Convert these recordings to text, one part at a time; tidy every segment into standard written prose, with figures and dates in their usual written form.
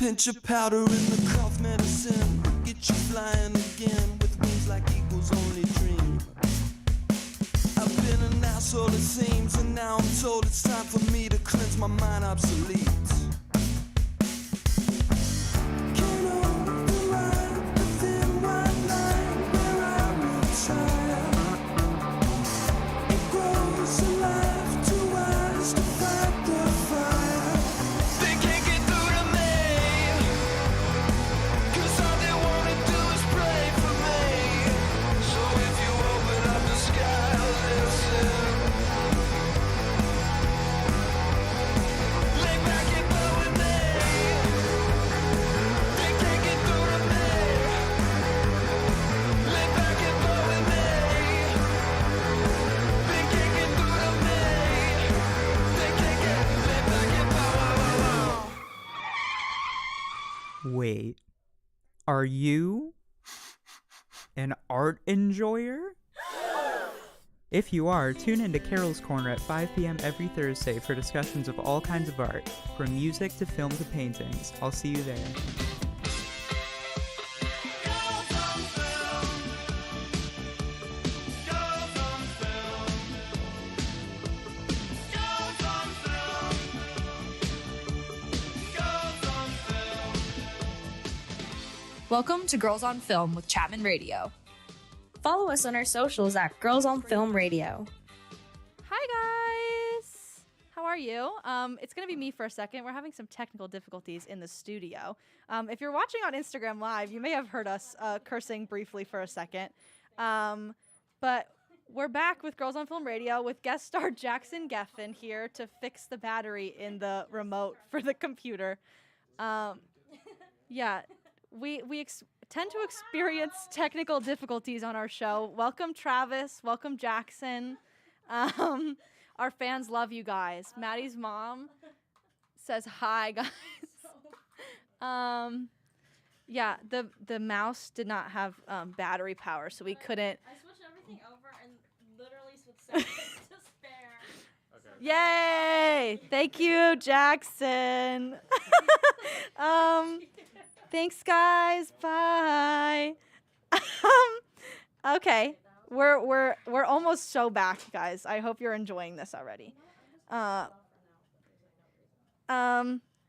pinch of powder in the cough medicine. Get you flying again with wings like eagles only dream. I've been an asshole it seems, and now I'm told it's time for me to cleanse my mind obsolete. Can't hold the light, the thin white line where I retire. It grows alive, too wise to fight the fire. They can't get through to me, 'cause all they wanna do is pray for me. So if you open up the sky, listen. Lay back and bow with me. They can't get through to me. Lay back and bow with me. They can't get through to me. They can't get, lay back and bow. Wait, are you an art enjoyer? If you are, tune into Carol's Corner at 5 p.m. every Thursday for discussions of all kinds of art, from music to film to paintings. I'll see you there. Welcome to Girls on Film with Chapman Radio. Follow us on our socials at Girls on Film Radio. Hi guys, how are you? It's gonna be me for a second. We're having some technical difficulties in the studio. If you're watching on Instagram Live, you may have heard us cursing briefly for a second. But we're back with Girls on Film Radio with guest star Jackson Geffen here to fix the battery in the remote for the computer. Yeah, we tend to experience technical difficulties on our show. Welcome Travis, welcome Jackson. Our fans love you guys. Maddie's mom says hi, guys. Yeah, the mouse did not have battery power, so we couldn't. I switched everything over and literally with seconds to spare. Yay! Thank you, Jackson. Thanks, guys. Bye. Okay, we're almost so back, guys. I hope you're enjoying this already. We're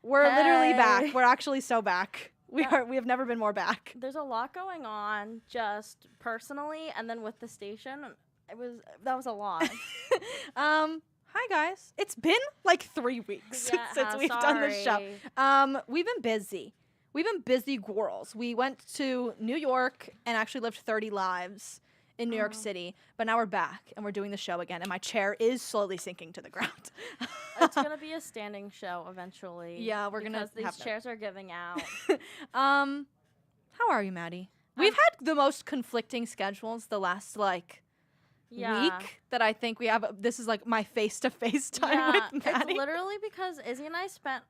literally back. We're actually so back. We have never been more back. There's a lot going on just personally, and then with the station, that was a lot. Hi guys. It's been like 3 weeks since we've done the show. We've been busy. We've been busy girls. We went to New York and actually lived 30 lives in New York City, but now we're back and we're doing the show again, and my chair is slowly sinking to the ground. It's gonna be a standing show eventually. Yeah, we're gonna because these chairs are giving out. How are you, Maddie? We've had the most conflicting schedules the last week that I think we have. This is like my face-to-face time with Maddie. It's literally because Izzy and I spent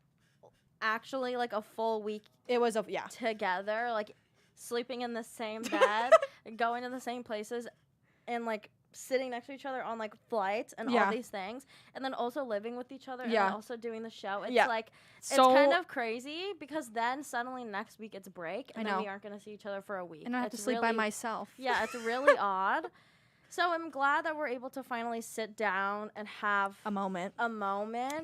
actually like a full week together, like sleeping in the same bed, going to the same places, and like sitting next to each other on like flights and all these things, and then also living with each other and also doing the show. It's like it's kind of crazy because then suddenly next week it's break and then we aren't going to see each other for a week. And I have to sleep by myself. Yeah, it's really odd. So I'm glad that we're able to finally sit down and have a moment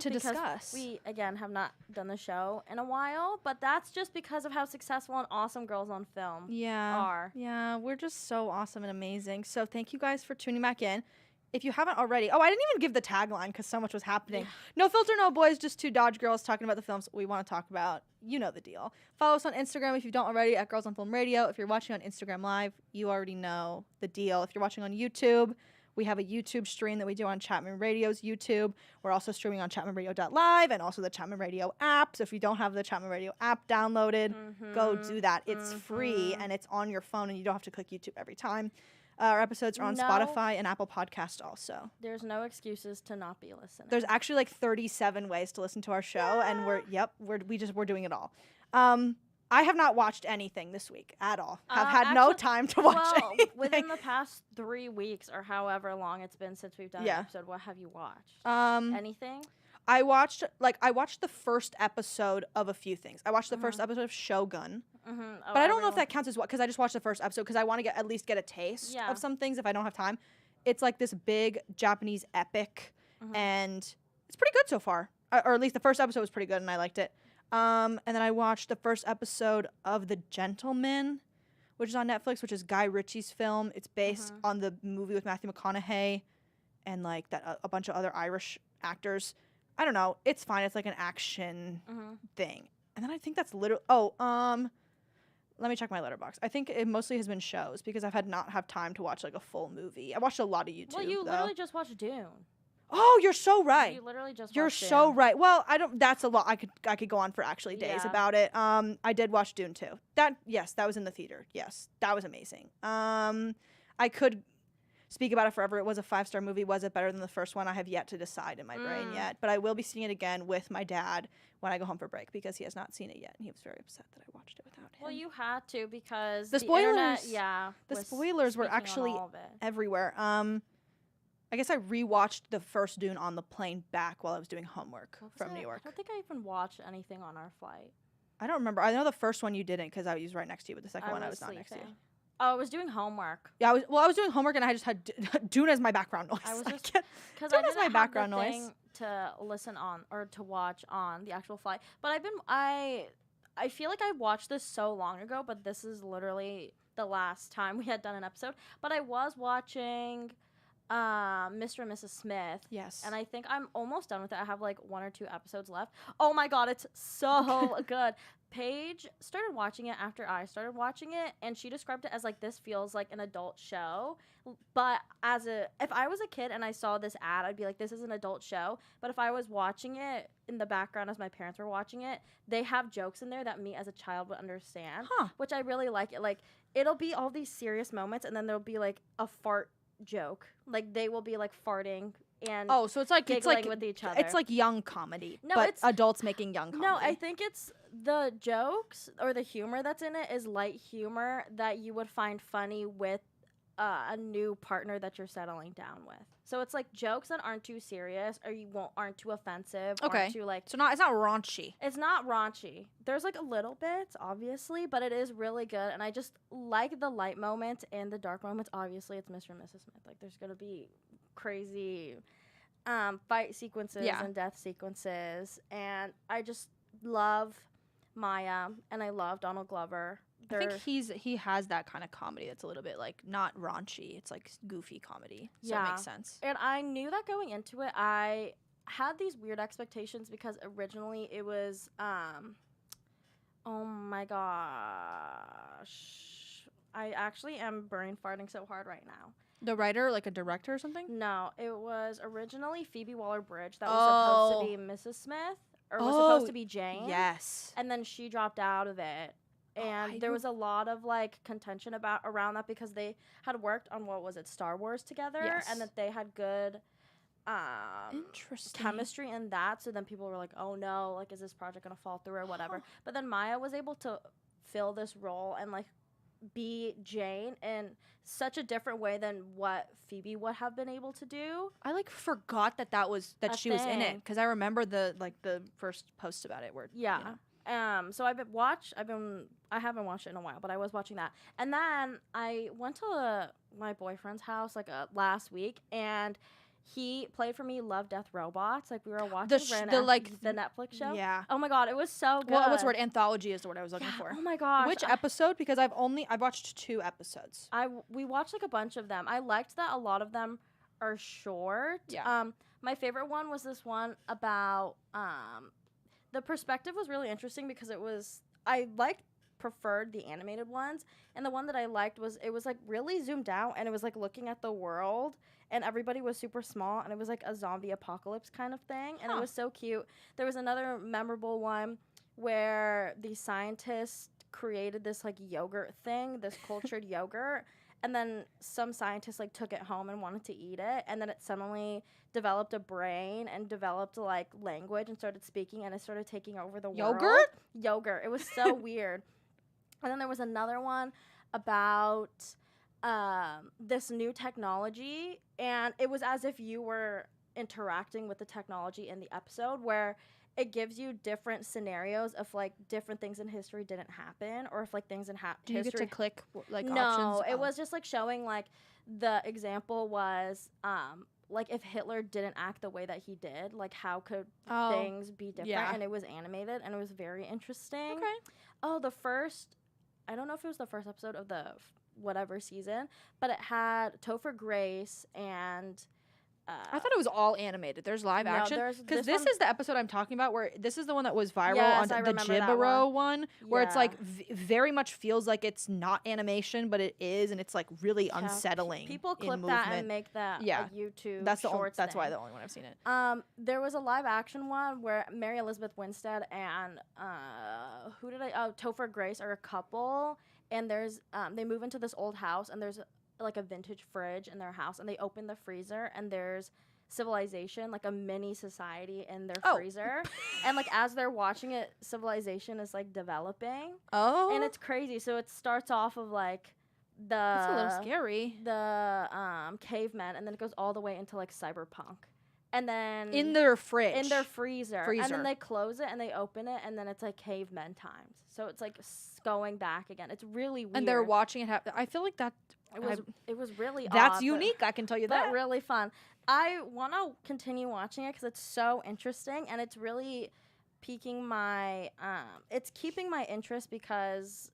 to discuss. We again have not done the show in a while, but that's just because of how successful and awesome Girls on Film are. Yeah, we're just so awesome and amazing. So thank you guys for tuning back in. If you haven't already, I didn't even give the tagline because so much was happening. Yeah. No filter, no boys, just two Dodge girls talking about the films we want to talk about. You know the deal. Follow us on Instagram if you don't already at Girls on Film Radio. If you're watching on Instagram Live, you already know the deal. If you're watching on YouTube, we have a YouTube stream that we do on Chapman Radio's YouTube. We're also streaming on chapmanradio.live and also the Chapman Radio app. So if you don't have the Chapman Radio app downloaded, go do that. It's free and it's on your phone and you don't have to click YouTube every time. Our episodes are on Spotify and Apple Podcast also. There's no excuses to not be listening. There's actually like 37 ways to listen to our show, and we're doing it all. I have not watched anything this week at all. I've had no time to watch anything. Within the past 3 weeks or however long it's been since we've done an episode, what have you watched? Anything? I watched the first episode of a few things. I watched the first episode of Shogun, but I don't know if that counts as what, because I just watched the first episode because I want to at least get a taste of some things if I don't have time. It's like this big Japanese epic, and it's pretty good so far. Or at least the first episode was pretty good, and I liked it. And then I watched the first episode of The Gentleman, which is on Netflix, which is Guy Ritchie's film. It's based on the movie with Matthew McConaughey and like that a bunch of other Irish actors. I don't know. It's fine. It's like an action thing. And then I think that's literally. Let me check my letterbox. I think it mostly has been shows because I've not have time to watch like a full movie. I watched a lot of YouTube. Well, you literally just watched Dune. Oh, you're so right. You literally just. You're watched so Dune. right. Well, I don't. That's a lot. I could go on for actually days about it. I did watch Dune too. That was in the theater. Yes, that was amazing. I could speak about it forever. It was a 5-star movie. Was it better than the first one? I have yet to decide in my brain yet. But I will be seeing it again with my dad when I go home for break because he has not seen it yet, and he was very upset that I watched it without him. Well, you had to because the spoilers. Internet, the was spoilers were speaking on actually all of it. everywhere. I guess I rewatched the first Dune on the plane back while I was doing homework from New York. I don't think I even watched anything on our flight. I don't remember. I know the first one you didn't because I was right next to you, but the second one I was not next to you. Oh, I was doing homework. Yeah, I was doing homework and I just had Dune as my background noise. I was just because Dune I as didn't my background have the noise. thing to listen on or to watch on the actual flight. But I feel like I watched this so long ago, but this is literally the last time we had done an episode. But I was watching Mr. and Mrs. Smith. Yes. And I think I'm almost done with it. I have like 1 or 2 episodes left. Oh my god, it's so good. Paige started watching it after I started watching it, and she described it as like, this feels like an adult show. But if I was a kid and I saw this ad, I'd be like, this is an adult show. But if I was watching it in the background as my parents were watching it, they have jokes in there that me as a child would understand, which I really like. It like, it'll be all these serious moments, and then there'll be like a fart joke. Like they will be like farting and so it's like with each other. It's like young comedy, No, but it's adults making young comedy. No, I think it's the jokes or the humor that's in it is light humor that you would find funny with a new partner that you're settling down with. So it's like jokes that aren't too serious or aren't too offensive. Okay. Aren't too like. So it's not raunchy. It's not raunchy. There's like a little bit, obviously, but it is really good. And I just like the light moments and the dark moments. Obviously, it's Mr. and Mrs. Smith. Like there's gonna be crazy fight sequences and death sequences, and I just love Maya and I love Donald Glover. I think he has that kind of comedy that's a little bit like not raunchy. It's like goofy comedy. So it makes sense. And I knew that going into it. I had these weird expectations because originally it was oh my gosh. I actually am brain farting so hard right now. The writer, like a director or something? No, it was originally Phoebe Waller-Bridge that was supposed to be Mrs. Smith or was supposed to be Jane. Yes. And then she dropped out of it. And there was a lot of like contention around that because they had worked on Star Wars together, and that they had good chemistry in that. So then people were like, "Oh no, like is this project gonna fall through or whatever?" But then Maya was able to fill this role and like be Jane in such a different way than what Phoebe would have been able to do. I like forgot that she was in it because I remember the first post about it where So I haven't watched it in a while, but I was watching that. And then I went to my boyfriend's house like last week, and he played for me Love, Death, Robots. Like we were watching the Netflix show. Yeah. Oh my god, it was so good. Well, what's the word? Anthology is the word I was looking for. Oh my gosh. Which episode? Because I've watched 2 episodes. We watched like a bunch of them. I liked that a lot of them are short. Yeah. My favorite one was this one about the perspective was really interesting because I preferred the animated ones, and the one that I liked was it was like really zoomed out, and it was like looking at the world, and everybody was super small, and it was like a zombie apocalypse kind of thing, and it was so cute. There was another memorable one where the scientists created this like yogurt thing, this cultured yogurt, and then some scientists like took it home and wanted to eat it, and then it suddenly developed a brain and developed like language and started speaking, and it started taking over the world. Yogurt. It was so weird. And then there was another one about this new technology, and it was as if you were interacting with the technology in the episode, where it gives you different scenarios of like different things in history didn't happen, or if like things in Do you get history to click like no, options? it Oh. was just like showing like the example was like if Hitler didn't act the way that he did, like how could Oh, things be different? yeah. And it was animated and it was very interesting. Okay. Oh, I don't know if it was the first episode of the whatever season, but it had Topher Grace and I thought it was all animated. There's live No, action. there's Because this this one- is the episode I'm talking about where this is the one that was viral Yes, on I the remember that Gibbero one, where it's Yeah. like very much feels like it's not animation, but it is, and it's like really Yeah, unsettling. people in clip movement. that and make that Yeah. a YouTube That's the only, shorts that's why thing. the only one I've seen it. There was a live action one where Mary Elizabeth Winstead and Topher Grace are a couple, and there's they move into this old house, and there's like a vintage fridge in their house, and they open the freezer, and there's civilization, like a mini society in their Oh. freezer, and like as they're watching it, civilization is like developing, Oh, and it's crazy. So it starts off of like that's a little scary. the cavemen, and then it goes all the way into like cyberpunk, and then In their fridge. in their freezer. And Freezer. then they close it and they open it, and then it's like cavemen times. So it's like going back again. It's really weird. and they're watching it happen. I feel like that. It was really That's odd, but- unique. I can tell you but that. really fun. I want to continue watching it because it's so interesting, and it's really piquing my it's keeping my interest because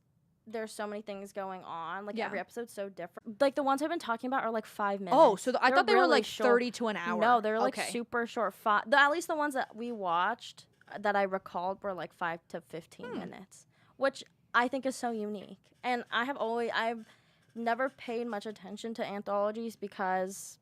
there's so many things going on. Like Yeah. every episode's so different. Like the ones I've been talking about are like 5 minutes. Oh, so I They're thought they were really like short. 30 to an hour. No, they were like Okay. super short. At least the ones that we watched that I recalled were like 5 to 15 minutes, which I think is so unique. And I've never paid much attention to anthologies because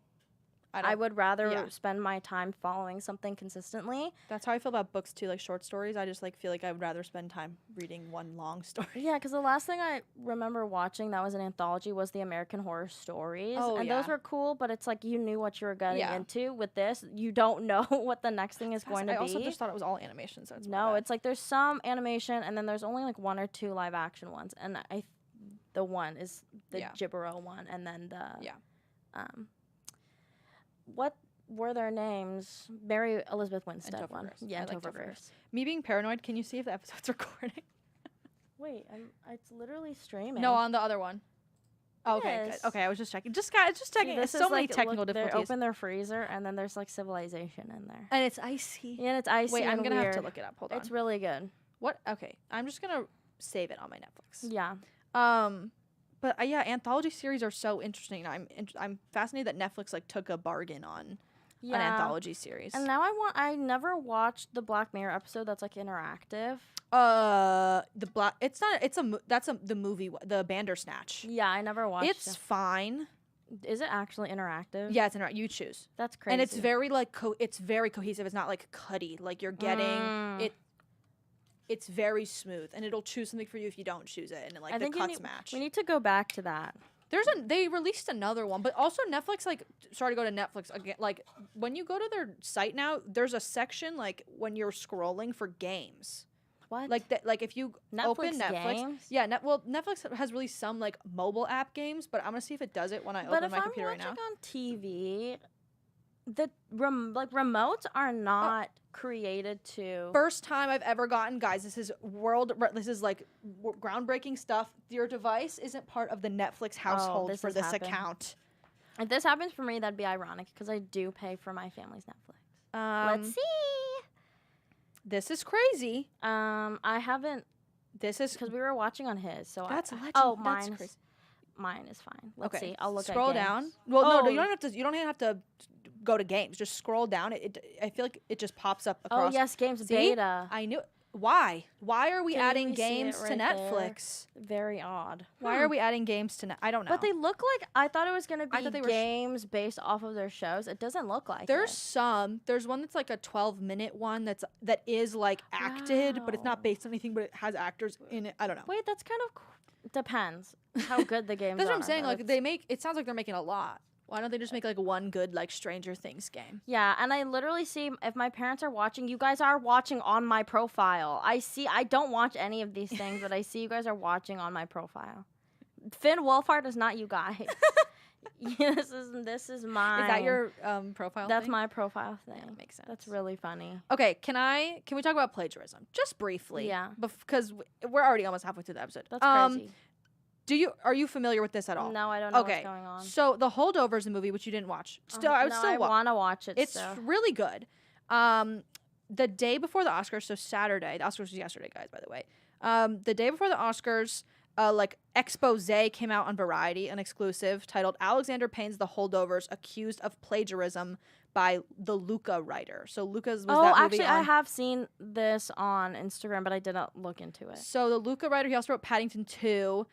I would rather yeah. spend my time following something consistently. That's how I feel about books too, like short stories. I just like feel like I would rather spend time reading one long story. Yeah, because the last thing I remember watching that was an anthology was the American Horror Stories. Oh, and yeah. those were cool, but it's like you knew what you were getting Yeah. into. With this, you don't know what the next thing is going to I be. also just thought it was all animation, so it's No, it's like there's some animation, and then there's only like 1 or 2 live action ones, and the one is the Yeah. Gibbero one, and then the Yeah. what were their names? Mary Elizabeth Winstead Topher one, Grace. yeah, I like Topher Topher Grace. Grace. Me being paranoid, can you see if the episode's recording? Wait, it's literally streaming. No, on the other one. Oh, okay, Yes. good. Okay, I was just checking. Just See, checking. this It's so is many like, technical look, they difficulties. open their freezer, and then there's like civilization in there. And it's icy. Yeah, and it's icy. Wait, I'm and gonna have weird. to look it up. Hold on. It's really good. What? Okay, I'm just gonna save it on my Netflix. Yeah. But yeah, anthology series are so interesting. I'm fascinated that Netflix like took a bargain on an anthology series. And now I never watched the Black Mirror episode that's like interactive. The movie, the Bandersnatch. Yeah, I never watched It's fine. Is it actually interactive? Yeah, you choose. That's crazy. And it's very like it's very cohesive. It's not like cutty. Like you're getting it. It's very smooth, and it'll choose something for you if you don't choose it, and then, like I the think cuts match. we need to go back to that. They released another one, but also Netflix, like, sorry to go to Netflix again, like, when you go to their site now, there's a section, like, when you're scrolling for games. What? Like, that, like if you open Netflix Netflix. games? Yeah, Netflix has released some, like, mobile app games, but I'm going to see if it does it when I But open if my I'm computer right watching now. on TV, the remotes are not created to. First time I've ever gotten, guys, this is groundbreaking stuff. Your device isn't part of the Netflix household this for has this happened. account. If this happens for me, that'd be ironic because I do pay for my family's Netflix. Let's see. This is crazy. I haven't This is because we were watching on his. So That's I, legend. oh, That's mine crazy. mine is fine. Let's Okay, see. I'll look scroll at games. down. Well, no, you Oh. don't have to. You don't even have to go to games. Just scroll down. I feel like it just pops up across. Oh yes, games See? beta. I knew. Why? Why are we Can adding we see games it to right there? Netflix? Very odd. Why are we adding games to I don't know. But they look like I thought it was gonna I be thought they were games based off of their shows. It doesn't look like There's it. some. There's one that's like a 12-minute one that is like acted, but it's not Wow. based on anything. But it has actors in it. I don't know. Wait, that's kind of depends how good the games That's are. what I'm saying. though. Like It's- it sounds like they're making a lot. Why don't they just make like one good like Stranger Things game? Yeah, and I literally see if my parents are watching, you guys are watching on my profile. I don't watch any of these things, but I see you guys are watching on my profile. Finn Wolfhard is not you guys. Yeah, this is mine. Is that your profile? That's thing? my profile thing. Yeah, makes sense. That's really funny. Okay, can we talk about plagiarism just briefly? Yeah. Because we're already almost halfway through the episode. That's crazy. Are you familiar with this at all? No, I don't know Okay, what's going on. so The Holdovers, the movie, which you didn't watch, I want to watch it. It's still. really good. The day before the Oscars, so Saturday, the Oscars was yesterday, guys, by the way. The day before the Oscars, like expose came out on Variety, an exclusive titled "Alexander Payne's The Holdovers Accused of Plagiarism" by the Luca writer. So Luca's was that movie. Actually, I have seen this on Instagram, but I didn't look into it. So the Luca writer, he also wrote Paddington 2.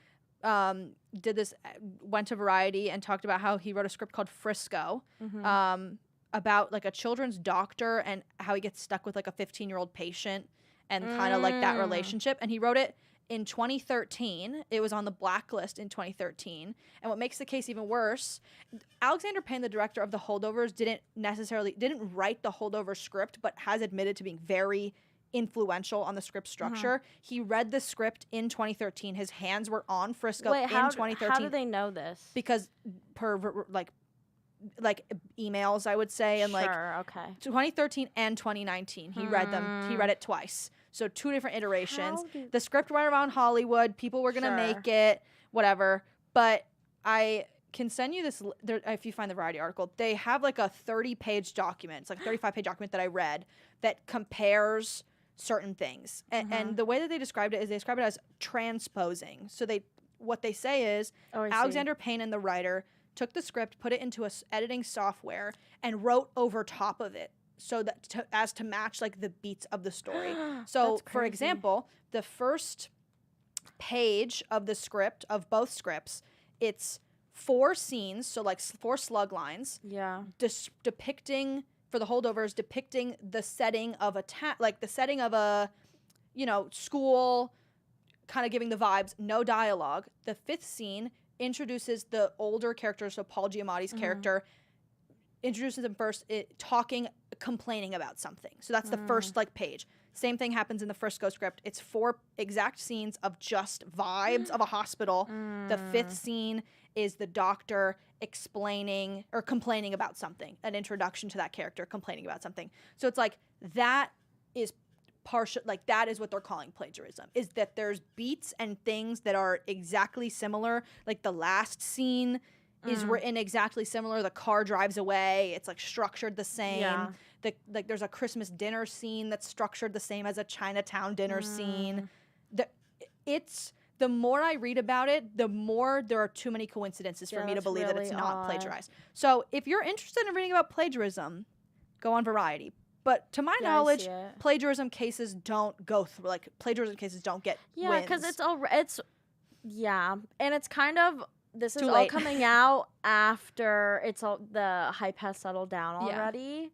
Did this, went to Variety and talked about how he wrote a script called Frisco, about like a children's doctor and how he gets stuck with like a 15-year-old patient and kind of like that relationship. And he wrote it in 2013. It was on the blacklist in 2013. And what makes the case even worse, Alexander Payne, the director of The Holdovers, didn't write the Holdover script, but has admitted to being very influential on the script structure. He read the script in 2013. His hands were on Frisco in 2013. How do they know this? Because per like emails, I would say, and like okay. 2013 and 2019, he read them. He read it twice, so 2 different iterations. The script went around Hollywood. People were gonna make it, whatever. But I can send you this if you find the Variety article. They have like a 30-page document. It's like a 35-page document that I read that compares certain things. And the way that they described it is they described it as transposing. So what they say is Alexander Payne and the writer took the script, put it into editing software, and wrote over top of it so that to match like the beats of the story. So, for example, the first page of the script of both scripts, it's 4 scenes, so like 4 slug lines. Yeah. Depicting for the Holdovers, depicting the setting of the setting of a, school, kind of giving the vibes. No dialogue. The 5th scene introduces the older character, so Paul Giamatti's character, introduces him first, complaining about something. So that's the first page. Same thing happens in the Frisco script. It's 4 exact scenes of just vibes of a hospital. The 5th scene is the doctor explaining or complaining about something, an introduction to that character complaining about something. So it's like that is partial, like that is what they're calling plagiarism, is that there's beats and things that are exactly similar. Like the last scene is written exactly similar. The car drives away. It's like structured the same. Yeah. There's a Christmas dinner scene that's structured the same as a Chinatown dinner scene. The more I read about it, the more there are too many coincidences for me to believe that it's not plagiarized. So if you're interested in reading about plagiarism, go on Variety. But to my knowledge, plagiarism cases don't go through, plagiarism cases don't get wins. Yeah, because and it's kind of, this is all coming out after the hype has settled down already. Yeah.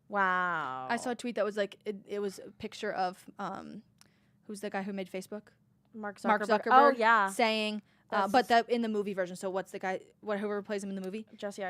Wow. I saw a tweet that was like, it was a picture of, who's the guy who made Facebook? Mark Zuckerberg. Oh, yeah. Saying, but that in the movie version. So what's the guy, whoever plays him in the movie? Jesse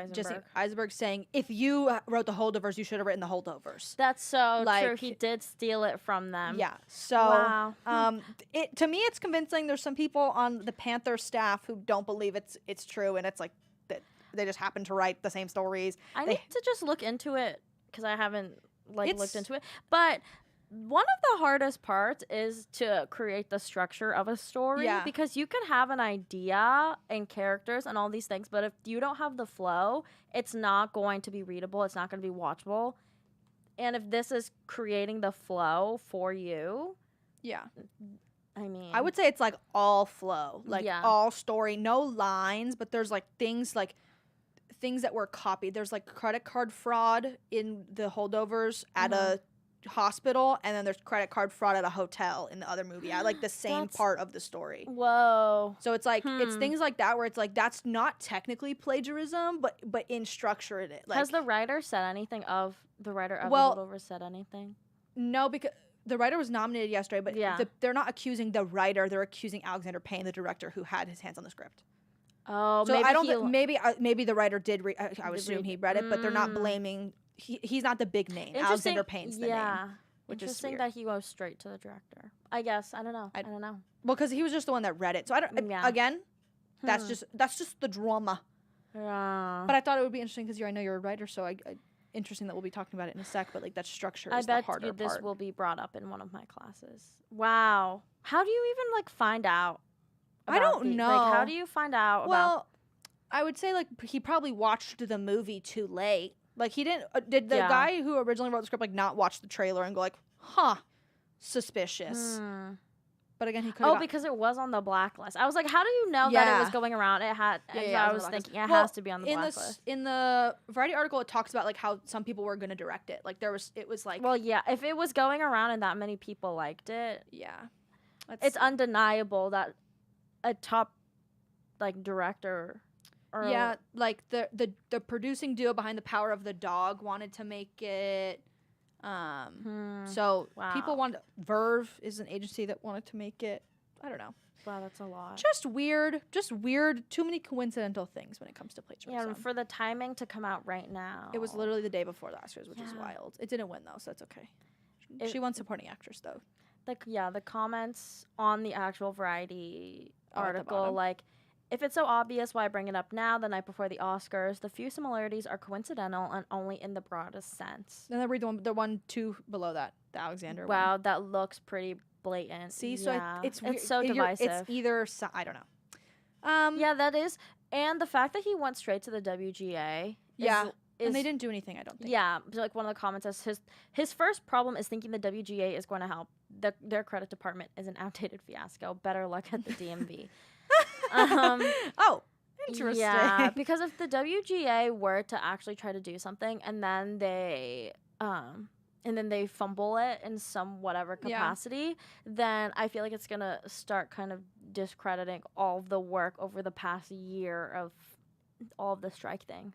Eisenberg saying, if you wrote the Holdovers, you should have written the Holdovers. That's so true. He did steal it from them. Yeah. So, to me, it's convincing. There's some people on the Panther staff who don't believe it's true, and it's like that they just happen to write the same stories. I need to just look into it because I haven't looked into it, but. One of the hardest parts is to create the structure of a story because you can have an idea and characters and all these things, but if you don't have the flow, it's not going to be readable. It's not going to be watchable. And if this is creating the flow for you, I mean, I would say it's like all flow, all story, no lines, but there's things that were copied. There's credit card fraud in the Holdovers at a hospital, and then there's credit card fraud at a hotel in the other movie. I like the same part of the story. Whoa. So it's it's things like that where it's that's not technically plagiarism, but in structure it. Has the writer said anything of the Holdovers said anything? No, because the writer was nominated yesterday, but they're not accusing the writer. They're accusing Alexander Payne, the director, who had his hands on the script. Oh, so I don't. Maybe the writer did. I would assume he read it, but they're not blaming. He's not the big name. Alexander Payne's the name. Which is weird. That he goes straight to the director. I guess. I don't know. I don't know. Well, because he was just the one that read it. So I don't. Again, that's just the drama. Yeah. But I thought it would be interesting because I know you're a writer, so interesting that we'll be talking about it in a sec. But like that structure I is the bet harder this part. will be brought up in one of my classes. Wow. How do you even like find out? I don't know. Like, how do you find out about? Well, I would say like he probably watched the movie too late. Like he didn't. Did the guy who originally wrote the script like not watch the trailer and go like, huh, suspicious? But again, he could. Oh, because it was on the blacklist. I was like, how do you know that it was going around? It had. Yeah, I was thinking it has to be on the blacklist. In the Variety article, it talks about like how some people were going to direct it. Like it was like. Well, yeah. If it was going around and that many people liked it, yeah, it's undeniable that a top like director. Or yeah, like the producing duo behind The Power of the Dog wanted to make it. So people wanted. Verve is an agency that wanted to make it. I don't know. Wow, that's a lot. Just weird. Too many coincidental things when it comes to plagiarism. Yeah, and for the timing to come out right now. It was literally the day before the Oscars, which is wild. It didn't win though, so that's okay. She won supporting actress though. The comments on the actual Variety at the article, bottom. like, if it's so obvious why bring it up now, the night before the Oscars, the few similarities are coincidental and only in the broadest sense. Then I read the one two below that, the Alexander one. Wow, that looks pretty blatant. See, so it's so divisive. It's either I don't know. Yeah, that is, and the fact that he went straight to the WGA. And they didn't do anything, I don't think. Yeah, like one of the comments says his first problem is thinking the WGA is going to help. Their credit department is an outdated fiasco. Better luck at the DMV. Oh, interesting. Yeah, because if the WGA were to actually try to do something and then they fumble it in some whatever capacity, then I feel like it's gonna start kind of discrediting all of the work over the past year of all of the strike things.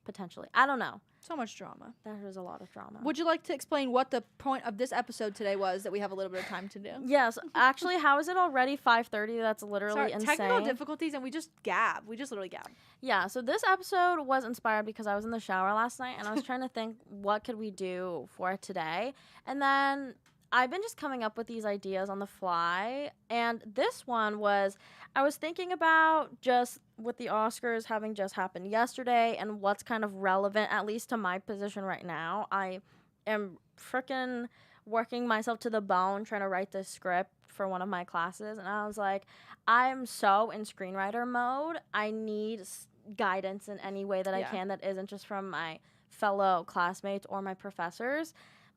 Potentially. I don't know. So much drama. There was a lot of drama. Would you like to explain what the point of this episode today was that we have a little bit of time to do? Yes. Actually, how is it already 5:30? That's literally insane. Technical difficulties, and we just gab. We just literally gab. Yeah, so this episode was inspired because I was in the shower last night, and I was trying to think, what could we do for today? And then I've been just coming up with these ideas on the fly, and this one was, I was thinking about just with the Oscars having just happened yesterday and what's kind of relevant, at least to my position right now. I am freaking working myself to the bone trying to write this script for one of my classes, and I was like, I'm so in screenwriter mode. I need guidance in any way that I can that isn't just from my fellow classmates or my professors.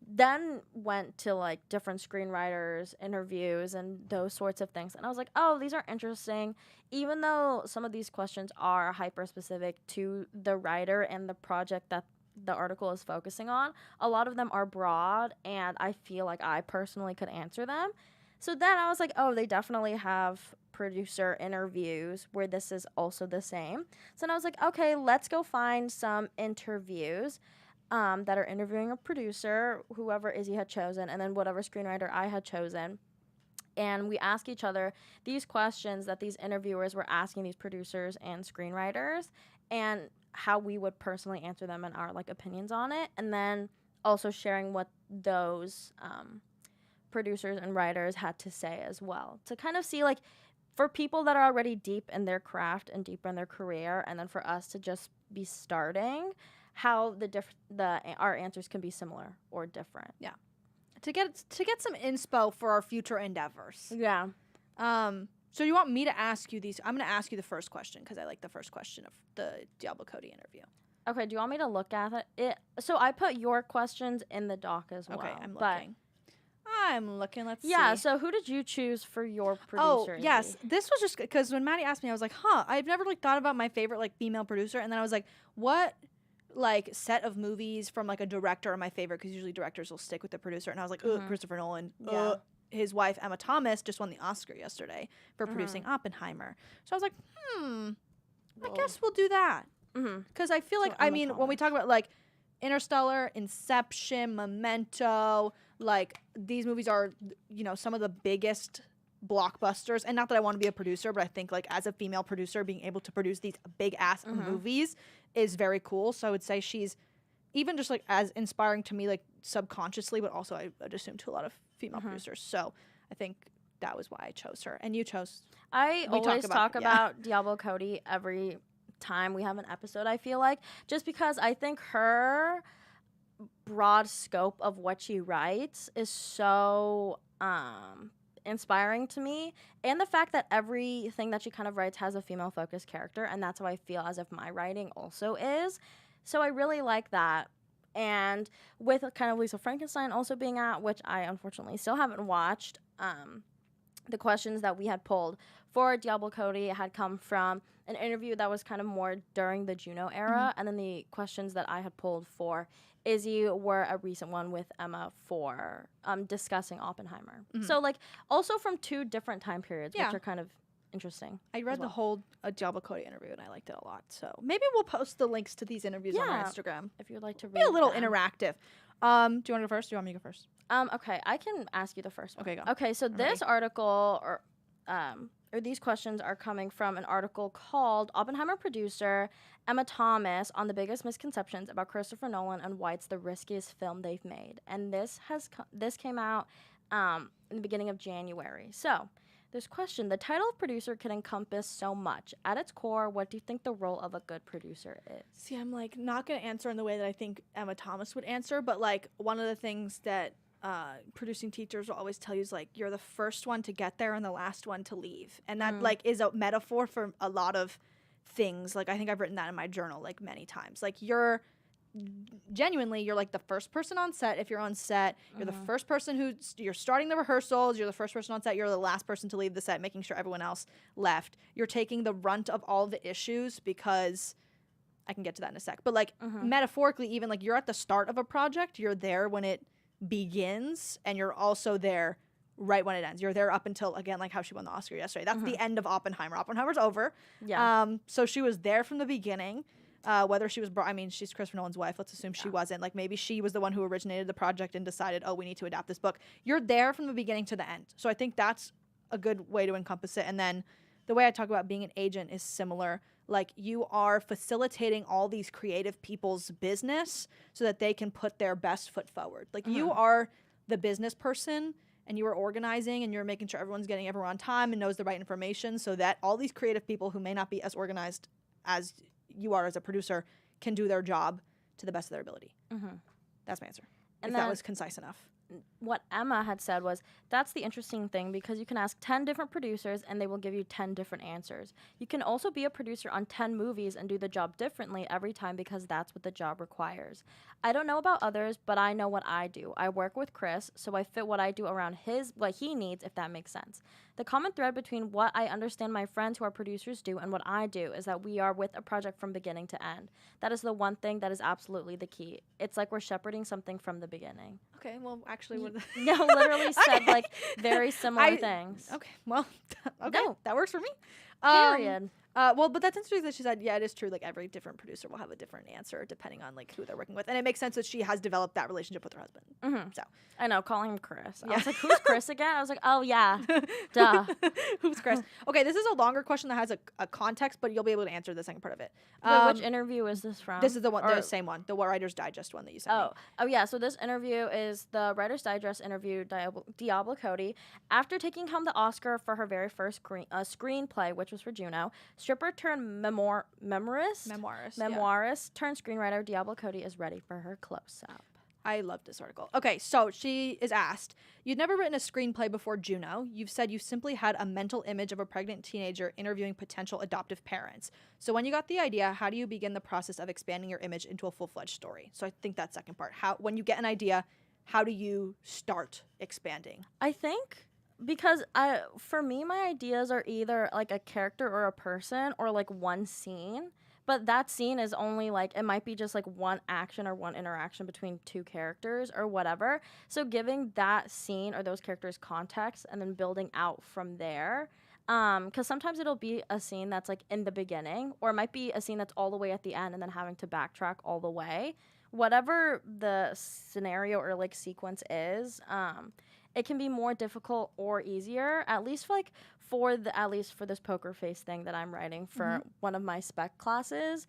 Then went to like different screenwriters, interviews, and those sorts of things. And I was like, oh, these are interesting. Even though some of these questions are hyper specific to the writer and the project that the article is focusing on, a lot of them are broad, and I feel like I personally could answer them. So then I was like, oh, they definitely have producer interviews where this is also the same. So then I was like, okay, let's go find some interviews that are interviewing a producer, whoever Izzy had chosen, and then whatever screenwriter I had chosen. And we ask each other these questions that these interviewers were asking these producers and screenwriters, and how we would personally answer them and our like opinions on it. And then also sharing what those producers and writers had to say as well, to kind of see like for people that are already deep in their craft and deeper in their career, and then for us to just be starting, how our answers can be similar or different. Yeah. To get some inspo for our future endeavors. Yeah. So you want me to ask you these? I'm going to ask you the first question because I like the first question of the Diablo Cody interview. Okay, do you want me to look at it? So I put your questions in the doc as well. Okay, I'm looking. Let's see. Yeah, so who did you choose for your producer? Oh, yes. This was just because when Maddie asked me, I was like, I've never like thought about my favorite like female producer. And then I was like, what like set of movies from like a director are my favorite, because usually directors will stick with the producer. And I was like, Christopher Nolan. Yeah. His wife Emma Thomas just won the Oscar yesterday for producing Oppenheimer. So I was like, I guess we'll do that. Because I feel like, I mean, when we talk about like Interstellar, Inception, Memento, like these movies are, you know, some of the biggest blockbusters. And not that I want to be a producer, but I think like as a female producer, being able to produce these big ass movies is very cool. So I would say she's even just like as inspiring to me, like subconsciously, but also I'd assume to a lot of female producers. So I think that was why I chose her. And you chose. I always talk about Diablo Cody every time we have an episode, I feel like, just because I think her broad scope of what she writes is so inspiring to me, and the fact that everything that she kind of writes has a female focused character, and that's how I feel as if my writing also is. So I really like that. And with kind of Lisa Frankenstein also being out, which I unfortunately still haven't watched, the questions that we had pulled for Diablo Cody had come from an interview that was kind of more during the Juno era, and then the questions that I had pulled for Izzy were a recent one with Emma for discussing Oppenheimer. So, like, also from 2 different time periods, which are kind of interesting. I read the whole Diablo Cody interview and I liked it a lot. So maybe we'll post the links to these interviews on our Instagram. If you'd like to read Be a little them. interactive. Do you want to go first? Do you want me to go first? Okay, I can ask you the first one. Okay, go. Okay, so this article or these questions are coming from an article called Oppenheimer producer Emma Thomas on the biggest misconceptions about Christopher Nolan and why it's the riskiest film they've made. And this came out in the beginning of January. So this question, the title of producer can encompass so much. At its core, what do you think the role of a good producer is? See, I'm like not going to answer in the way that I think Emma Thomas would answer, but like one of the things that producing teachers will always tell you is like you're the first one to get there and the last one to leave. And that like is a metaphor for a lot of things. Like I think I've written that in my journal like many times. Like you're like the first person on set. If you're on set, you're the first person you're starting the rehearsals, you're the first person on set, you're the last person to leave the set, making sure everyone else left. You're taking the brunt of all the issues because I can get to that in a sec. But like metaphorically, even like you're at the start of a project, you're there when it begins, and you're also there right when it ends. You're there up until, again, like how she won the Oscar yesterday. That's the end of Oppenheimer. Oppenheimer's over. Yeah. So she was there from the beginning. Whether she was she's Christopher Nolan's wife. Let's assume she wasn't. Like maybe she was the one who originated the project and decided, oh, we need to adapt this book. You're there from the beginning to the end. So I think that's a good way to encompass it. And then the way I talk about being an agent is similar. Like you are facilitating all these creative people's business so that they can put their best foot forward. Like you are the business person and you are organizing and you're making sure everyone's getting everyone on time and knows the right information so that all these creative people who may not be as organized as you are as a producer can do their job to the best of their ability. That's my answer. And if that then- was concise enough. What Emma had said was, that's the interesting thing because you can ask 10 different producers and they will give you 10 different answers. You can also be a producer on 10 movies and do the job differently every time because that's what the job requires. I don't know about others, but I know what I do. I work with Chris, so I fit what I do around what he needs, if that makes sense. The common thread between what I understand my friends who are producers do and what I do is that we are with a project from beginning to end. That is the one thing that is absolutely the key. It's like we're shepherding something from the beginning. Okay, well, actually, we're No, literally said like very similar things. Okay, well, okay, No. that works for me. Period. Well, but that's interesting that she said, yeah, it is true. Like every different producer will have a different answer depending on like who they're working with, and it makes sense that she has developed that relationship with her husband. So I know, calling him Chris. I was like, who's Chris again? I was like, oh yeah, duh. who's Chris? Okay, this is a longer question that has a context, but you'll be able to answer the second part of it. Wait, which interview is this from? This is the same one, the Writer's Digest one that you sent me. Oh yeah. So this interview is the Writer's Digest interview Diablo Cody. After taking home the Oscar for her very first screenplay, which was for Juno, stripper turned memoirist turned screenwriter Diablo Cody is ready for her close-up. I love this article. Okay, so she is asked, you'd never written a screenplay before Juno. You've said you simply had a mental image of a pregnant teenager interviewing potential adoptive parents. So when you got the idea, how do you begin the process of expanding your image into a full-fledged story? So I think that second part. When you get an idea, how do you start expanding? I think because for me, my ideas are either like a character or a person or like one scene. But that scene is only like, it might be just like one action or one interaction between two characters or whatever. So giving that scene or those characters context and then building out from there. Because sometimes it'll be a scene that's like in the beginning, or it might be a scene that's all the way at the end and then having to backtrack all the way. Whatever the scenario or like sequence is, it can be more difficult or easier, at least for this poker face thing that I'm writing for one of my spec classes.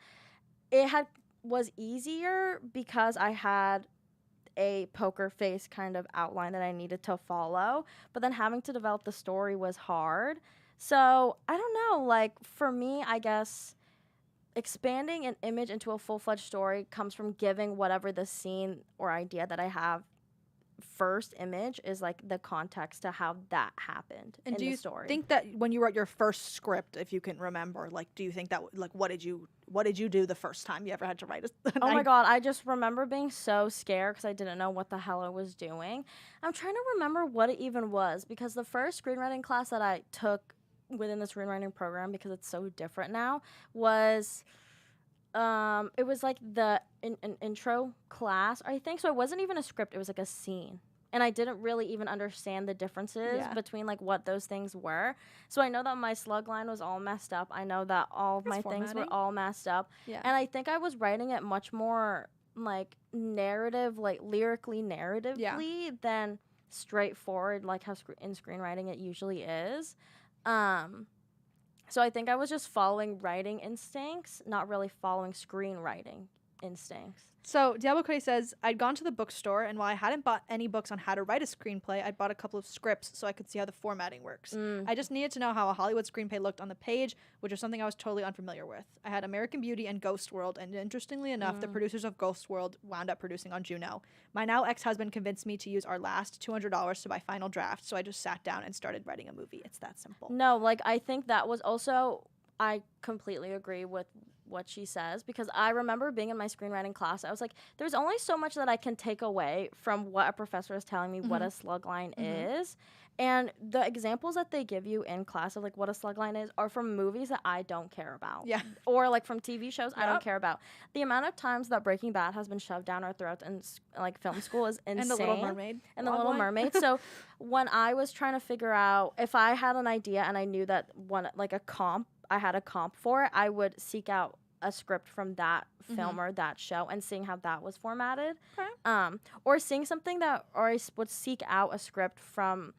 It was easier because I had a poker face kind of outline that I needed to follow, but then having to develop the story was hard. So I don't know, like for me, I guess expanding an image into a full-fledged story comes from giving whatever the scene or idea that I have first image is like the context to how that happened And in do the you story. think that when you wrote your first script, if you can remember, like, do you think that like what did you do the first time you ever had to write Oh my god, I just remember being so scared because I didn't know what the hell I was doing. I'm trying to remember what it even was because the first screenwriting class that I took within the screenwriting program, because it's so different now, was it was like an intro class, I think. So it wasn't even a script, it was like a scene. And I didn't really even understand the differences between like what those things were. So I know that my slug line was all messed up. I know that all of my things were all messed up. Yeah. And I think I was writing it much more like narrative, like lyrically narratively than straightforward, like how in screenwriting it usually is. So I think I was just following writing instincts, not really following screenwriting instincts. So Diablo Cody says, I'd gone to the bookstore, and while I hadn't bought any books on how to write a screenplay, I'd bought a couple of scripts so I could see how the formatting works. I just needed to know how a Hollywood screenplay looked on the page, which was something I was totally unfamiliar with. I had American Beauty and Ghost World, and interestingly enough, the producers of Ghost World wound up producing on Juno. My now ex-husband convinced me to use our last $200 to buy final draft, so I just sat down and started writing a movie. It's that simple. No, like I think that was also, I completely agree with what she says, because I remember being in my screenwriting class, I was like, there's only so much that I can take away from what a professor is telling me what a slug line is. And the examples that they give you in class of like what a slug line is are from movies that I don't care about. Yeah. Or like from TV shows I don't care about. The amount of times that Breaking Bad has been shoved down our throats in like film school is insane. And The Little Mermaid. And The Little Mermaid. So when I was trying to figure out if I had an idea and I knew that I had a comp for it, I would seek out a script from that film or that show and seeing how that was formatted. Okay. Or seeing something or I would seek out a script from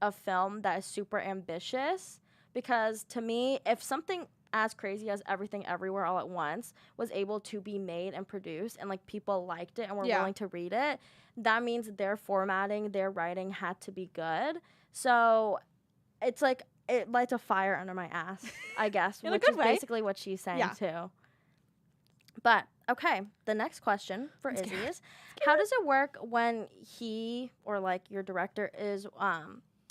a film that is super ambitious, because to me, if something as crazy as Everything Everywhere All at Once was able to be made and produced and like people liked it and were willing to read it, that means their formatting, their writing had to be good. So it's like it lights a fire under my ass, I guess, In a which good is way. basically what she's saying too. But okay, the next question for I'm Izzy scared. is, how does it work when he or like your director is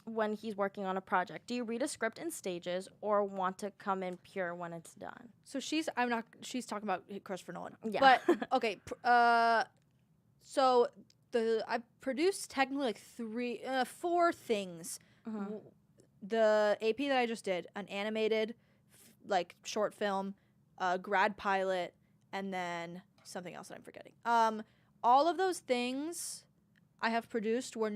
when he's working on a project? Do you read a script in stages or want to come in pure when it's done? So she's talking about Christopher Nolan. Yeah. But okay, so I've produced technically like 4 things. The AP that I just did, an animated like short film, a grad pilot, and then something else that I'm forgetting. All of those things I have produced were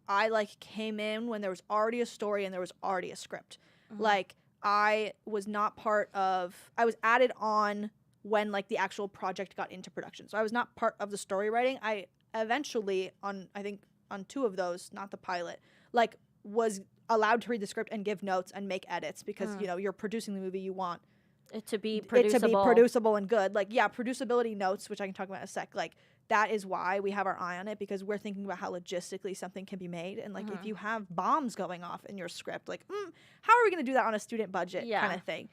I like came in when there was already a story and there was already a script. Like I was not I was added on when like the actual project got into production. So I was not part of the story writing. I eventually I think on 2 of those, not the pilot, like was allowed to read the script and give notes and make edits because you know you're producing the movie, you want It to be it to be producible. producible and good. Like producibility notes, which I can talk about in a sec. Like that is why we have our eye on it, because we're thinking about how logistically something can be made. And like if you have bombs going off in your script, like how are we going to do that on a student budget kind of thing?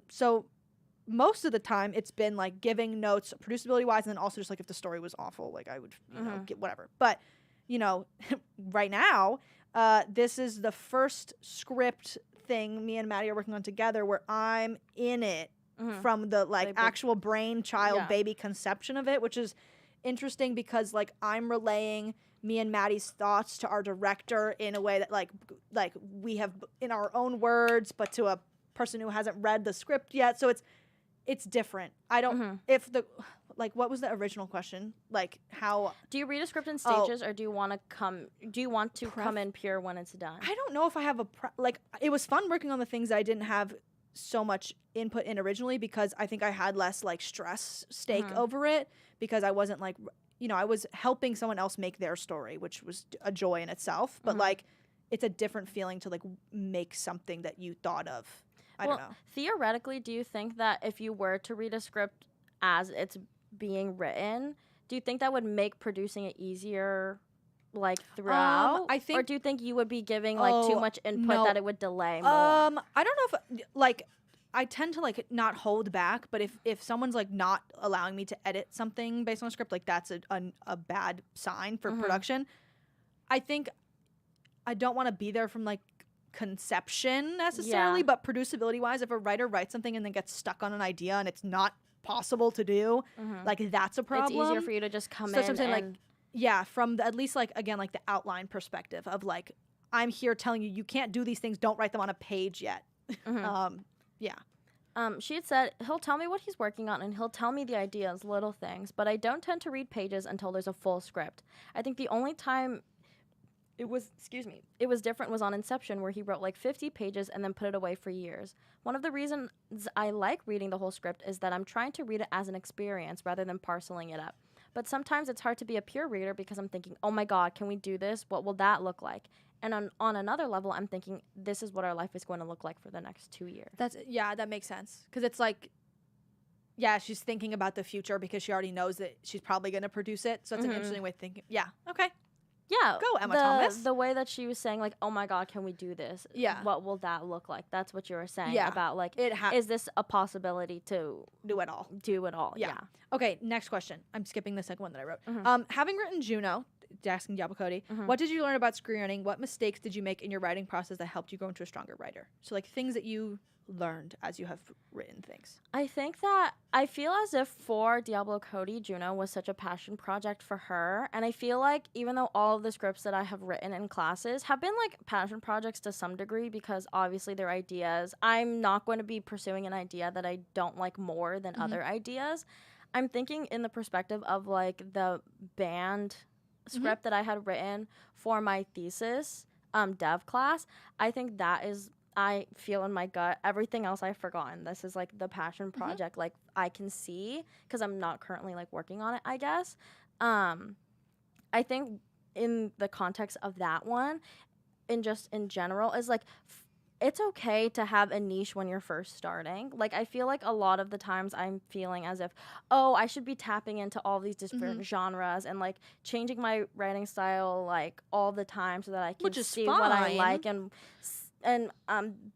So most of the time it's been like giving notes producibility wise, and then also just like if the story was awful, like I would get whatever. But you know, right now this is the first script thing me and Maddie are working on together where I'm in it from the like actual brainchild baby conception of it, which is interesting because like I'm relaying me and Maddie's thoughts to our director in a way that like we have in our own words, but to a person who hasn't read the script yet. So it's different. I don't if the like what was the original question? Like how Do you read a script in stages or do you want to come in pure when it's done? I don't know if I have like it was fun working on the things that I didn't have so much input in originally, because I think I had less like stress stake over it, because I wasn't like I was helping someone else make their story, which was a joy in itself, but like it's a different feeling to like make something that you thought of. I don't know. Theoretically, do you think that if you were to read a script as it's being written, do you think that would make producing it easier like throughout? I think, or do you think you would be giving like too much input that it would delay more? I don't know if like I tend to like not hold back, but if someone's like not allowing me to edit something based on a script, like that's a bad sign for production. I think I don't want to be there from like conception necessarily, Yeah. but producibility wise, if a writer writes something and then gets stuck on an idea and it's not possible to do, like that's a problem. It's easier for you to just come So that's in what I'm saying, and yeah, from at least like again like the outline perspective of like I'm here telling you you can't do these things, don't write them on a page yet. Yeah. She had said he'll tell me what he's working on and he'll tell me the ideas, little things, but I don't tend to read pages until there's a full script. I think the only time it was different was on Inception, where he wrote like 50 pages and then put it away for years. One of the reasons I like reading the whole script is that I'm trying to read it as an experience rather than parceling it up. But sometimes it's hard to be a pure reader because I'm thinking, oh my God, can we do this? What will that look like? And on another level, I'm thinking, this is what our life is going to look like for the next 2 years. That makes sense. Because it's like, yeah, she's thinking about the future because she already knows that she's probably going to produce it. So it's an interesting way of thinking. Yeah, okay. Yeah. Go, Emma Thomas. The way that she was saying, like, oh my God, can we do this? Yeah. What will that look like? That's what you were saying Yeah. about, like, It is this a possibility to do it all. do it all? Yeah. Okay, next question. I'm skipping the second one that I wrote. Having written Juno, asking Diablo Cody, what did you learn about screenwriting? What mistakes did you make in your writing process that helped you grow into a stronger writer? So, like, things that you learned as you have written things. I think that I feel as if for Diablo Cody, Juno was such a passion project for her. And I feel like even though all of the scripts that I have written in classes have been like passion projects to some degree, because obviously they're ideas, I'm not going to be pursuing an idea that I don't like more than other ideas. I'm thinking in the perspective of like the band script that I had written for my thesis dev class. I think that is, I feel in my gut, everything else I've forgotten. This is like the passion project, like I can see, because I'm not currently like working on it, I guess. I think in the context of that one, and just in general, is like it's okay to have a niche when you're first starting. Like I feel like a lot of the times I'm feeling as if, oh, I should be tapping into all these different genres and like changing my writing style like all the time so that I can Which is see what I fine. like and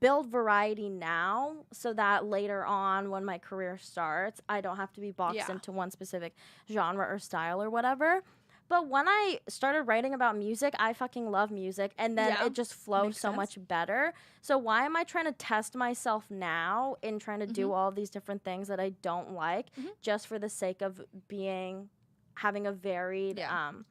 build variety now so that later on when my career starts, I don't have to be boxed into one specific genre or style or whatever. But when I started writing about music, I fucking love music, and then it just flowed Makes so sense. much better. So why am I trying to test myself now in trying to do all these different things that I don't like just for the sake of having a varied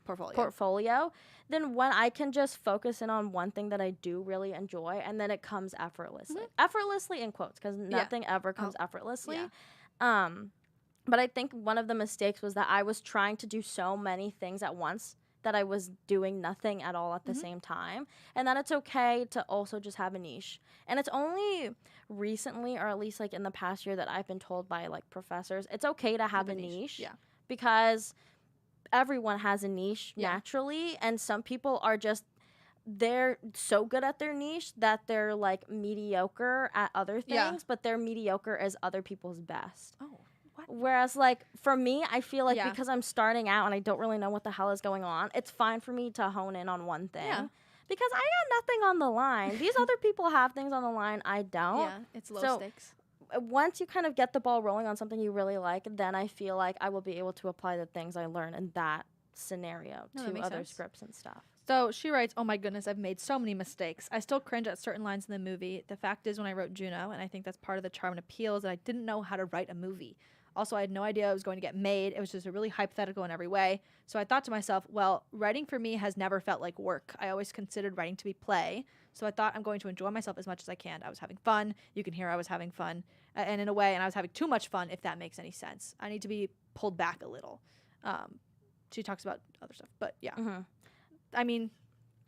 portfolio? Then when I can just focus in on one thing that I do really enjoy, and then it comes effortlessly. Effortlessly in quotes, because nothing ever comes effortlessly. But I think one of the mistakes was that I was trying to do so many things at once that I was doing nothing at all at the same time. And that it's okay to also just have a niche. And it's only recently, or at least like in the past year, that I've been told by like professors, it's okay to have a niche. Yeah. Because everyone has a niche naturally. And some people are just, they're so good at their niche that they're like mediocre at other things, but they're mediocre as other people's best. Oh. What? Whereas, like, for me, I feel like Yeah. because I'm starting out and I don't really know what the hell is going on, it's fine for me to hone in on one thing. Yeah. Because I got nothing on the line. These other people have things on the line. I don't. Yeah, it's low So, stakes. Once you kind of get the ball rolling on something you really like, then I feel like I will be able to apply the things I learn in that scenario No, that to makes other sense. scripts and stuff. So she writes, oh my goodness, I've made so many mistakes. I still cringe at certain lines in the movie. The fact is, when I wrote Juno, and I think that's part of the charm and appeal, is that I didn't know how to write a movie. Also, I had no idea it was going to get made. It was just a really hypothetical in every way. So I thought to myself, well, writing for me has never felt like work. I always considered writing to be play. So I thought I'm going to enjoy myself as much as I can. I was having fun. You can hear I was having fun. And in a way, and I was having too much fun, if that makes any sense. I need to be pulled back a little. She talks about other stuff. But yeah. I mean,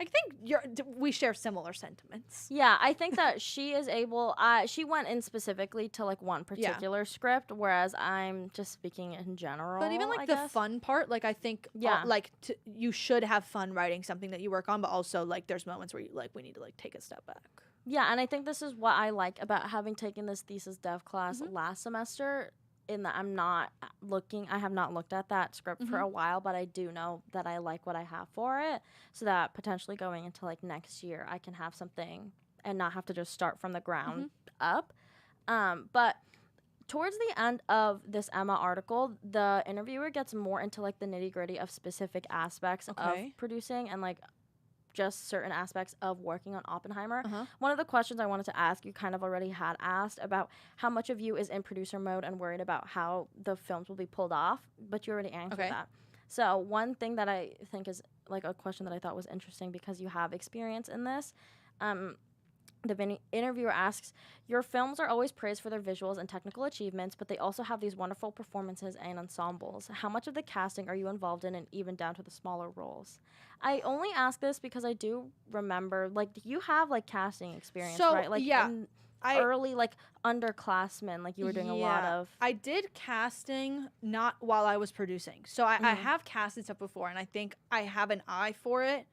I think we share similar sentiments. Yeah, I think that she is able. She went in specifically to like one particular script, whereas I'm just speaking in general. But even like I the guess. fun part, like I think, you should have fun writing something that you work on, but also like there's moments where you like we need to like take a step back. Yeah, and I think this is what I like about having taken this thesis dev class last semester. In that I have not looked at that script for a while, but I do know that I like what I have for it, so that potentially going into like next year, I can have something and not have to just start from the ground up. But towards the end of this Emma article, the interviewer gets more into like the nitty gritty of specific aspects Okay. of producing and like just certain aspects of working on Oppenheimer. Uh-huh. One of the questions I wanted to ask, you kind of already had asked about how much of you is in producer mode and worried about how the films will be pulled off, but you already answered Okay. that. So one thing that I think is like a question that I thought was interesting because you have experience in this. The interviewer asks, your films are always praised for their visuals and technical achievements, but they also have these wonderful performances and ensembles. How much of the casting are you involved in, and even down to the smaller roles? I only ask this because I do remember, like, you have, like, casting experience, So, right? Like, yeah, in I early, like, underclassmen, like, you were doing a lot Yeah. of... I did casting not while I was producing. So I have casted stuff before, and I think I have an eye for it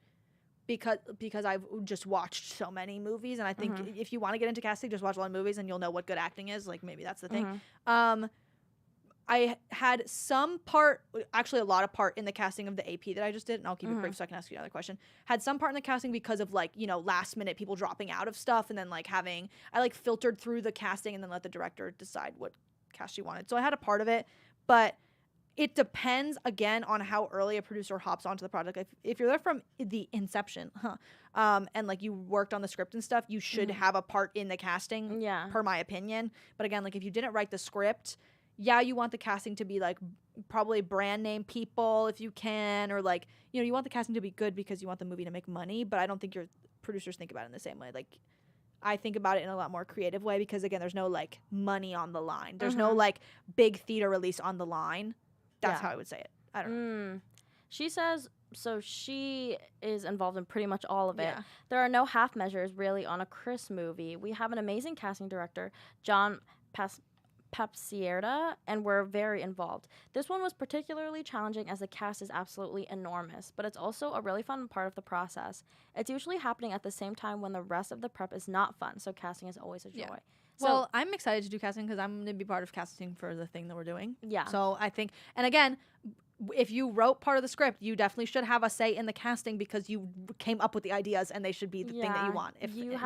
because I've just watched so many movies, and I think if you want to get into casting, just watch a lot of movies and you'll know what good acting is. Like, maybe that's the thing. I had some part, actually a lot of part in the casting of the AP that I just did, and I'll keep it brief so I can ask you another question. Had some part in the casting because of, like, you know, last minute people dropping out of stuff, and then like I like filtered through the casting and then let the director decide what cast she wanted. So I had a part of it, but it depends again on how early a producer hops onto the project. If you're there from the inception, and like you worked on the script and stuff, you should have a part in the casting, Yeah. per my opinion. But again, like if you didn't write the script, yeah, you want the casting to be like probably brand name people if you can, or like, you know, you want the casting to be good because you want the movie to make money. But I don't think your producers think about it in the same way. Like, I think about it in a lot more creative way because again, there's no like money on the line. There's no like big theater release on the line. That's how I would say it. I don't know. She says, so she is involved in pretty much all of it. Yeah. There are no half measures really on a Chris movie. We have an amazing casting director, John Papsierda, and we're very involved. This one was particularly challenging as the cast is absolutely enormous, but it's also a really fun part of the process. It's usually happening at the same time when the rest of the prep is not fun, so casting is always a joy. Yeah. So, Well, I'm excited to do casting because I'm going to be part of casting for the thing that we're doing. yeah. So I think, and again, if you wrote part of the script, you definitely should have a say in the casting because you came up with the ideas and they should be the thing that you want. If you nothing.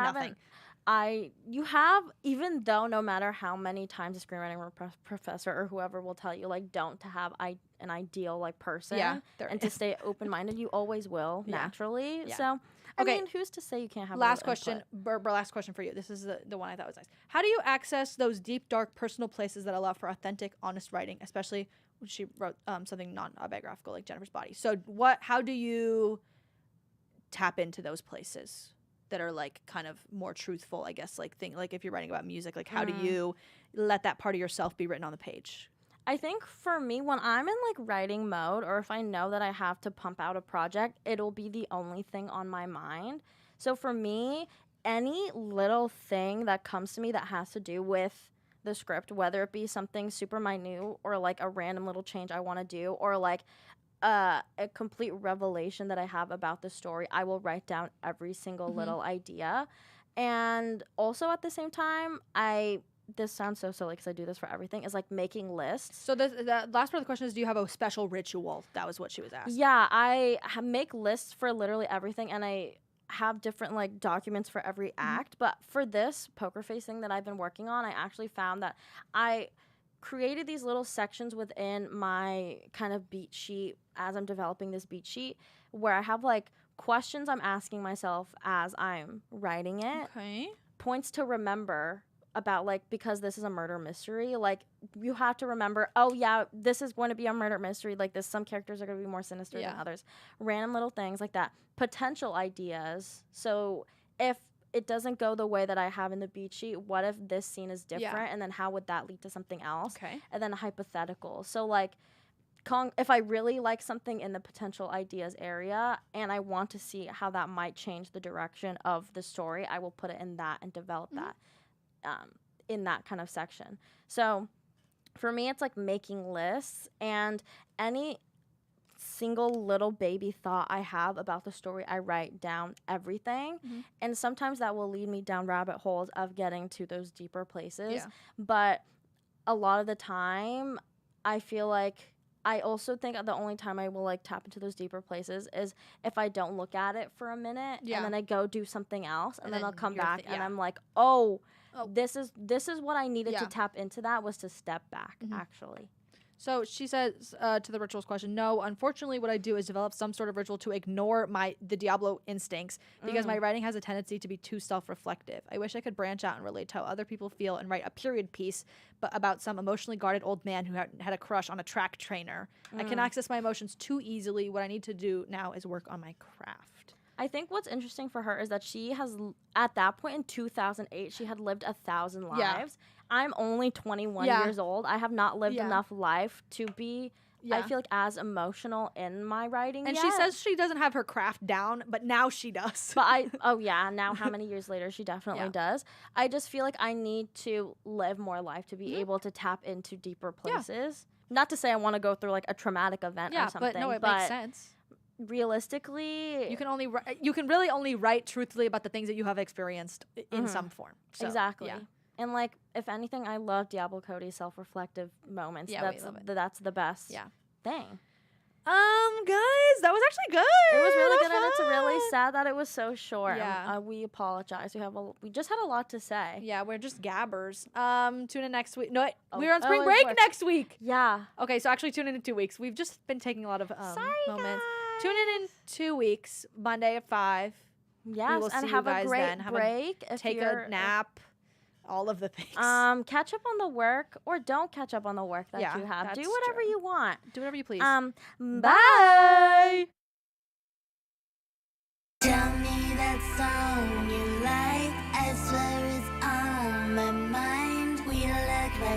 haven't, you have, even though no matter how many times a screenwriting professor or whoever will tell you, like, don't to have an ideal, like, person there and to stay open-minded, you always will, naturally. Yeah. So, Okay. I mean, who's to say you can't have a Last little question, input? last question for you. This is the one I thought was nice. How do you access those deep, dark, personal places that allow for authentic, honest writing, especially when she wrote something non-biographical like Jennifer's Body? So how do you tap into those places that are like kind of more truthful, I guess, like if you're writing about music, like how do you let that part of yourself be written on the page? I think for me, when I'm in like writing mode, or if I know that I have to pump out a project, it'll be the only thing on my mind. So for me, any little thing that comes to me that has to do with the script, whether it be something super minute or like a random little change I want to do, or like a complete revelation that I have about the story, I will write down every single little idea. And also at the same time, this sounds so silly because I do this for everything, is like making lists. So the last part of the question is, do you have a special ritual? That was what she was asking. Yeah, I make lists for literally everything, and I have different like documents for every act. But for this poker face thing that I've been working on, I actually found that I created these little sections within my kind of beat sheet as I'm developing this beat sheet, where I have like questions I'm asking myself as I'm writing it, Okay. points to remember about, like, because this is a murder mystery, like, you have to remember, oh yeah, this is going to be a murder mystery, like, some characters are going to be more sinister than others, random little things like that, potential ideas. So if it doesn't go the way that I have in the beat sheet, what if this scene is different, and then how would that lead to something else? Okay. And then a hypothetical. So like, if I really like something in the potential ideas area and I want to see how that might change the direction of the story, I will put it in that and develop that in that kind of section. So for me, it's like making lists, and any single little baby thought I have about the story, I write down everything. And sometimes that will lead me down rabbit holes of getting to those deeper places. Yeah. But a lot of the time, I feel like I also think the only time I will like tap into those deeper places is if I don't look at it for a minute Yeah. and then I go do something else and then I'll come you're back and yeah. I'm like, oh, Oh. this is what I needed Yeah. to tap into. That was to step back Mhm. actually. So she says to the rituals question, no, unfortunately what I do is develop some sort of ritual to ignore the Diablo instincts because my writing has a tendency to be too self-reflective. I wish I could branch out and relate to how other people feel and write a period piece but about some emotionally guarded old man who had a crush on a track trainer. I can access my emotions too easily. What I need to do now is work on my craft. I think what's interesting for her is that she has, at that point in 2008, she had lived 1,000 Yeah. lives. I'm only 21 Yeah. years old. I have not lived Yeah. enough life to be, I Yeah. feel like, as emotional in my writing And yet. she says she doesn't have her craft down, but now she does. But oh yeah, now how many years later, she definitely Yeah. does. I just feel like I need to live more life to be able to tap into deeper places. Not to say I want to go through like a traumatic event or something. but no, it makes sense. Realistically, You can really only write truthfully about the things that you have experienced in some form. So, exactly. Yeah. And like, if anything, I love Diablo Cody's self-reflective moments. Yeah, we love it. That's the best Yeah. thing. Guys, that was actually good. It was really That good, and it's really fun. sad that it was so short. Yeah. We apologize. We just had a lot to say. Yeah, we're just gabbers. Tune in next week. No, wait, Oh. we're on spring Oh, break we're- next week. Yeah. Okay, so actually tune in 2 weeks. We've just been taking a lot of Sorry, moments. guys. Tune in 2 weeks, Monday at 5. Yes, will see and you have a guys great then. Have a- break. Take a nap. All of the things. Catch up on the work, or don't catch up on the work that Yeah, you have. Do that's whatever true. you want. Do whatever you please. Bye. Tell me that song you like, I swear it's on my mind.